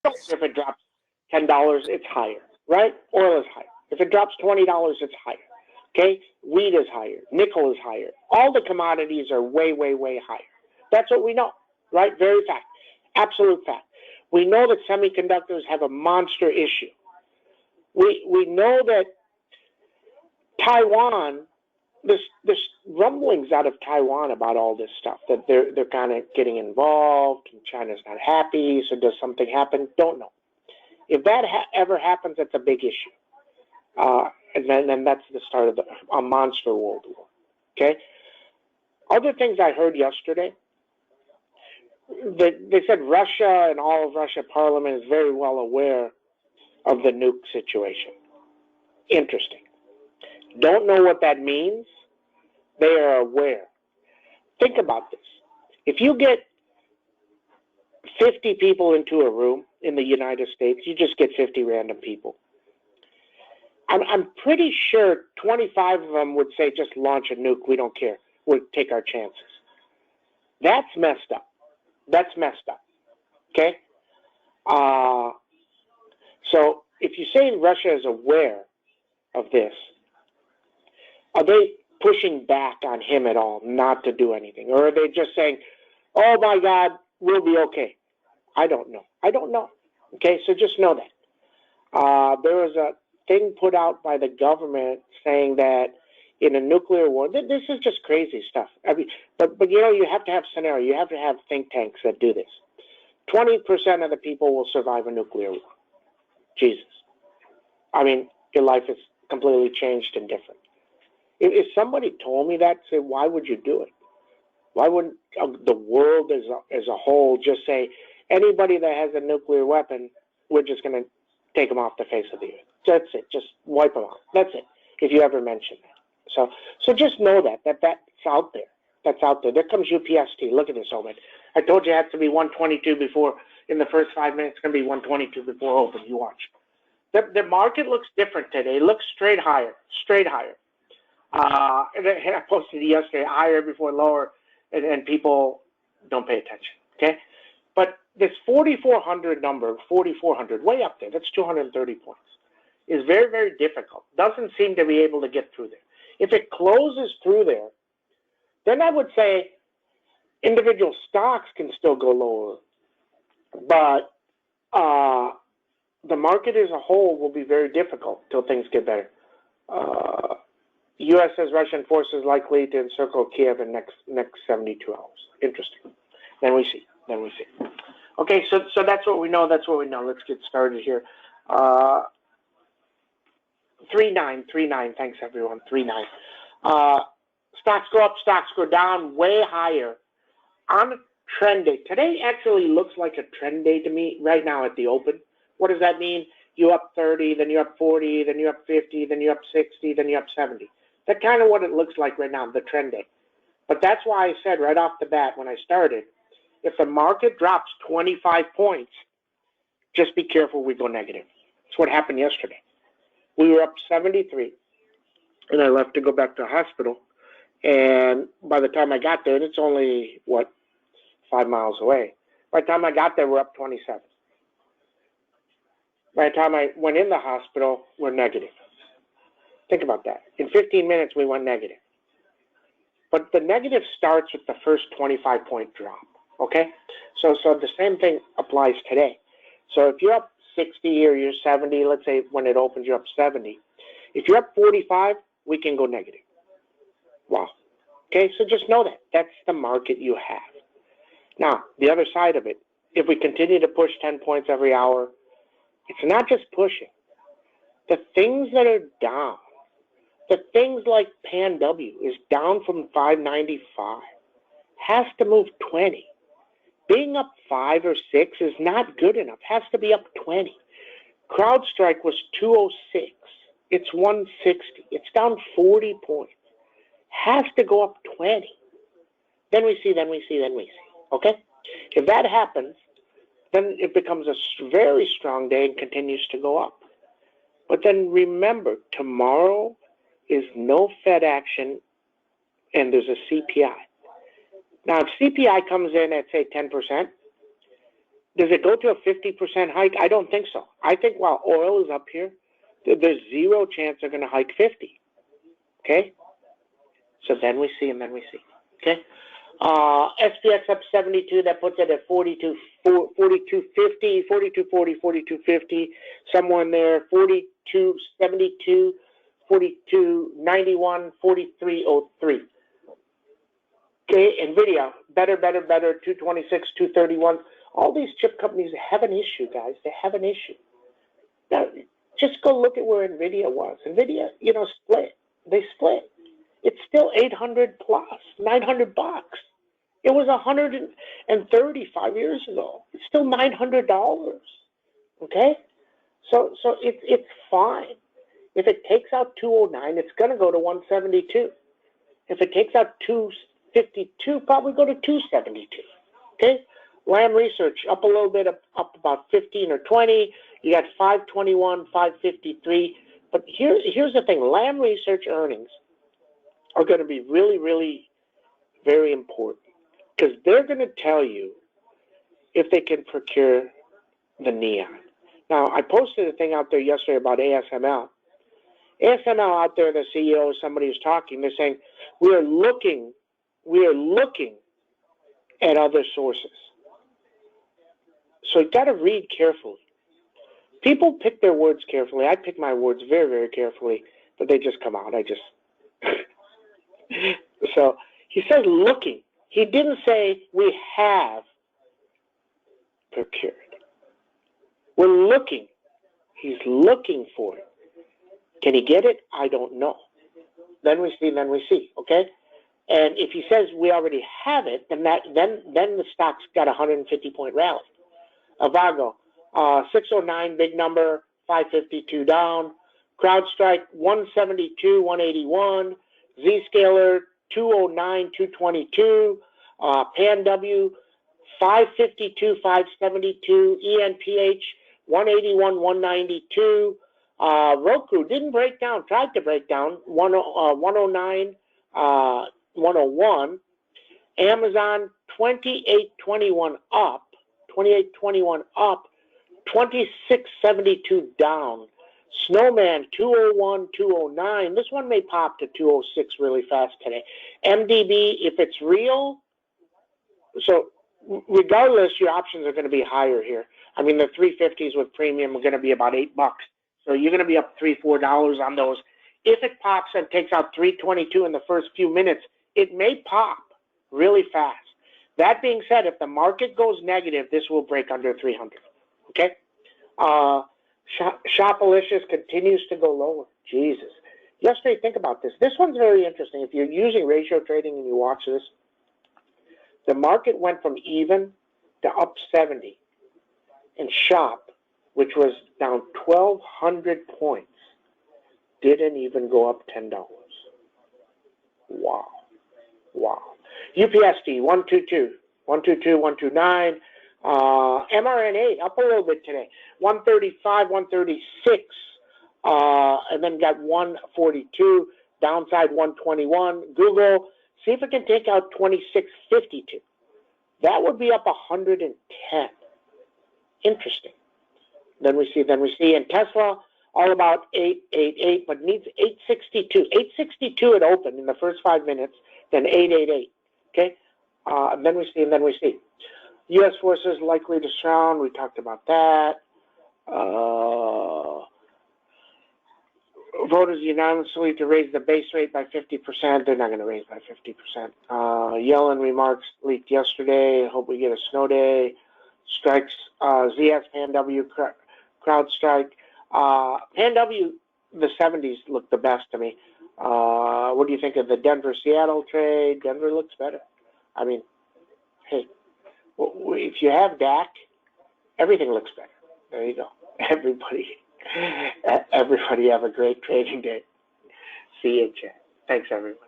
If it drops $10, it's higher, right? Oil is higher. If it drops $20, it's higher. Okay? Wheat is higher. Nickel is higher. All the commodities are way, way, way higher. That's what we know, right? Very fact. Absolute fact. We know that semiconductors have a monster issue. We know that Taiwan, there's rumblings out of Taiwan about all this stuff, that they're kind of getting involved, and China's not happy, so does something happen? Don't know. If that ever happens, that's a big issue. And then that's the start of a monster world war. Okay? Other things I heard yesterday, they said Russia and all of Russia parliament is very well aware of the nuke situation. Interesting. Don't know what that means. They are aware. Think about this. If you get 50 people into a room in the United States, you just get 50 random people. I'm pretty sure 25 of them would say, just launch a nuke. We don't care. We'll take our chances. That's messed up. That's messed up. Okay? So if you say Russia is aware of this, are they pushing back on him at all not to do anything? Or are they just saying, oh my God, we'll be okay? I don't know. I don't know. Okay, so just know that. There was a thing put out by the government saying that in a nuclear war, this is just crazy stuff. I mean, but you know, you have to have scenario. You have to have think tanks that do this. 20% of the people will survive a nuclear war. Jesus. I mean, your life is completely changed and different. If somebody told me that, say, why would you do it? Why wouldn't the world as a whole just say, anybody that has a nuclear weapon, we're just going to take them off the face of the earth. That's it. Just wipe them out. That's it. If you ever mention that. So just know that's out there. That's out there. There comes UPST. Look at this, Omen. I told you it had to be 122 before, in the first 5 minutes, it's going to be 122 before open. You watch. The market looks different today. It looks straight higher. Straight higher. And I posted it yesterday, higher before lower, and people don't pay attention. Okay? But this 4,400 number, 4,400, way up there, that's 230 points, is very, very difficult. Doesn't seem to be able to get through there. If it closes through there, then I would say individual stocks can still go lower. But the market as a whole will be very difficult until things get better. U.S. says Russian forces likely to encircle Kiev in next 72 hours. Interesting. Then we see. Okay, so that's what we know. That's what we know. Let's get started here. 39. Thanks everyone. 39. Stocks go up. Stocks go down. Way higher on a trend day. Today actually looks like a trend day to me right now at the open. What does that mean? You up 30, then you up 40, then you up 50, then you up 60, then you up 70. That's kind of what it looks like right now, the trend day. But that's why I said right off the bat when I started, if the market drops 25 points, just be careful we go negative. That's what happened yesterday. We were up 73, and I left to go back to the hospital. And by the time I got there, it's only, 5 miles away. By the time I got there, we're up 27. By the time I went in the hospital, we're negative. Think about that. In 15 minutes, we went negative. But the negative starts with the first 25-point drop, okay? So the same thing applies today. So if you're up 60 or you're 70, let's say when it opens, you're up 70. If you're up 45, we can go negative. Wow. Okay, so just know that. That's the market you have. Now, the other side of it, if we continue to push 10 points every hour, it's not just pushing. The things that are down, the things like Pan W is down from 595, has to move 20. Being up 5 or 6 is not good enough. Has to be up 20. CrowdStrike was 206. It's 160. It's down 40 points. Has to go up 20. Then we see. Okay? If that happens, then it becomes a very strong day and continues to go up. But then remember, tomorrow is no Fed action and there's a CPI. Now, if CPI comes in at, say, 10%, Does it go to a 50% hike? I don't think so. I think while oil is up here, there's zero chance they're going to hike 50. Okay? So then we see, and then we see. Okay? SPX up 72. That puts it at 42.50, 42.40, 42.50, somewhere in there. 42.72, 42.91, 43.03. Okay, NVIDIA, better, 226, 231. All these chip companies have an issue, guys. They have an issue. Now, just go look at where NVIDIA was. NVIDIA, split. They split. It's still 800 plus, $900. It was 135 years ago. It's still $900. Okay? So it's fine. If it takes out 209, it's going to go to 172. If it takes out 252, probably go to 272. Okay? Lam Research up a little bit, up about 15 or 20. You got 521, 553. But here's the thing. Lam Research earnings are going to be really, really very important because they're going to tell you if they can procure the neon. Now, I posted a thing out there yesterday about ASML. ASML out there, the CEO, somebody was talking, they're saying, we are looking at other sources. So you got to read carefully. People pick their words carefully. I pick my words very, very carefully, but they just come out. So he says looking. He didn't say we have procured. We're looking. He's looking for it. Can he get it? I don't know. Then we see, okay? And if he says we already have it, then the stock's got a 150-point rally. Avago, 609, big number, 552 down. CrowdStrike, 172, 181. Zscaler, 209, 222. PanW, 552, 572. ENPH, 181, 192. Roku didn't break down, tried to break down, 109, 101. Amazon, 28.21 up, 28.21 up, 26.72 down. Snowman, 201, 209. This one may pop to 206 really fast today. MDB, if it's real, so regardless, your options are going to be higher here. I mean, the 350s with premium are going to be about $8. So you're going to be up $3, $4 on those. If it pops and takes out 322 in the first few minutes, it may pop really fast. That being said, if the market goes negative, this will break under 300. Okay? Shopalicious continues to go lower. Jesus. Yesterday, think about this. This one's very interesting. If you're using ratio trading and you watch this, the market went from even to up 70. And Shop, which was down 1,200 points, didn't even go up $10. Wow. UPSD, 122, 129. MRN8 up a little bit today, 135, 136, and then got 142, downside 121. Google, see if it can take out 2652. That would be up 110. Interesting. Then we see, and Tesla, all about 888, but needs 862. 862 it opened in the first 5 minutes, then 888. Okay? And then we see. U.S. forces likely to surround. We talked about that. Voters unanimously to raise the base rate by 50%. They're not going to raise by 50%. Yellen remarks leaked yesterday. Hope we get a snow day. Strikes ZS, PanW, CrowdStrike. PanW, the 70s look the best to me. What do you think of the Denver-Seattle trade? Denver looks better. I mean, hey, if you have DAC, everything looks better. There you go. Everybody have a great trading day. See you, Chad. Thanks, everybody.